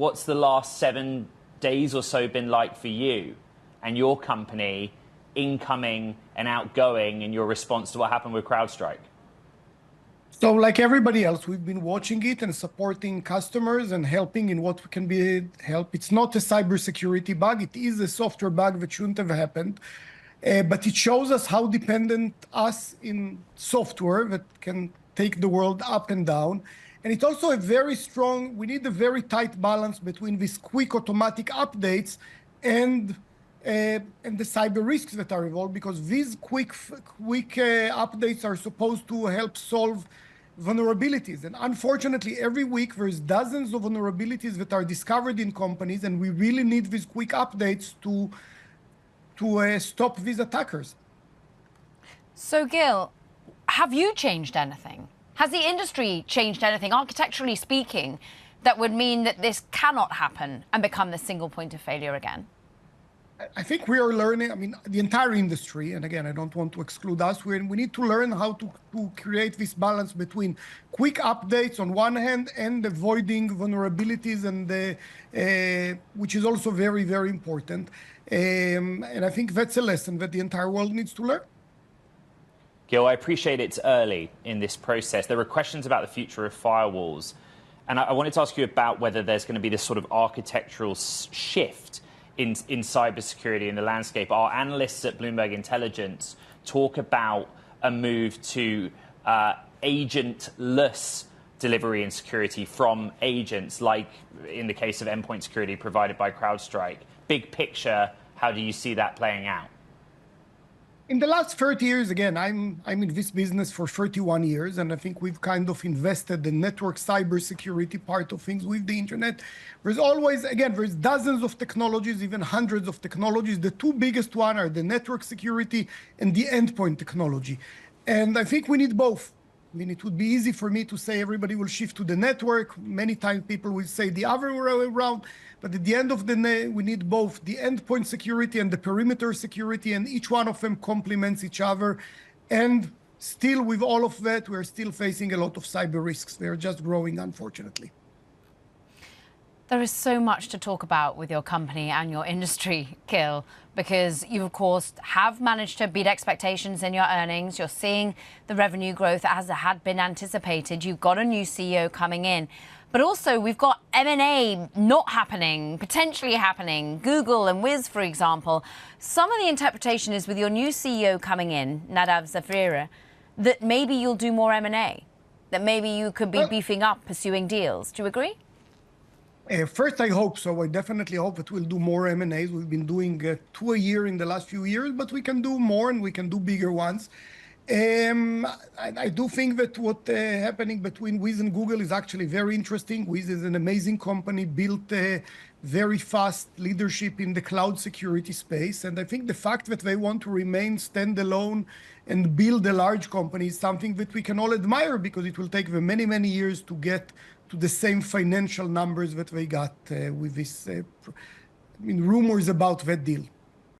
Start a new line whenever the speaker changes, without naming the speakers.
what's the last 7 days or so been like for you and your company, incoming and outgoing, in your response to what happened with CrowdStrike?
So like everybody else, we've been watching it and supporting customers and helping in what can be help. It's not a cybersecurity bug. It is a software bug that shouldn't have happened. But it shows us how dependent us in software that can take the world up and down. And it's also a very strong, we need a very tight balance between these quick automatic updates and the cyber risks that are involved, because these quick updates are supposed to help solve vulnerabilities. And unfortunately, every week there's dozens of vulnerabilities that are discovered in companies, and we really need these quick updates to stop these attackers.
So Gil, have you changed anything? Has the industry changed anything, architecturally speaking, that would mean that this cannot happen and become the single point of failure again?
I think we are learning, I mean, the entire industry, and again, I don't want to exclude us, we need to learn how to create this balance between quick updates on one hand and avoiding vulnerabilities, and which is also very, very important. And I think that's a lesson that the entire world needs to learn.
Gil, I appreciate it's early in this process. There were questions about the future of firewalls. And I wanted to ask you about whether there's going to be this sort of architectural shift in cybersecurity in the landscape. Our analysts at Bloomberg Intelligence talk about a move to agentless delivery and security from agents, like in the case of endpoint security provided by CrowdStrike. Big picture, how do you see that playing out?
In the last 30 years, again, I'm in this business for 31 years, and I think we've kind of invested the network cybersecurity part of things with the internet. There's always, again, there's dozens of technologies, even hundreds of technologies. The two biggest ones are the network security and the endpoint technology. And I think we need both. I mean, it would be easy for me to say everybody will shift to the network. Many times people will say the other way around. But at the end of the day, we need both the endpoint security and the perimeter security, and each one of them complements each other. And still, with all of that, we're still facing a lot of cyber risks. They're just growing, unfortunately.
There is so much to talk about with your company and your industry, Gil, because you, of course, have managed to beat expectations in your earnings. You're seeing the revenue growth as it had been anticipated. You've got a new CEO coming in. But also, we've got M&A not happening, potentially happening, Google and Wiz, for example. Some of the interpretation is with your new CEO coming in, Nadav Zafrir, that maybe you'll do more M&A, that maybe you could be beefing up, pursuing deals. Do you agree?
First, I hope so. I definitely hope that we'll do more M&As. We've been doing 2 a year in the last few years, but we can do more and we can do bigger ones. I do think that what's happening between Wiz and Google is actually very interesting. Wiz is an amazing company, built very fast leadership in the cloud security space. And I think the fact that they want to remain standalone and build a large company is something that we can all admire, because it will take them many, many years to get to the same financial numbers that they got with this rumors about that deal.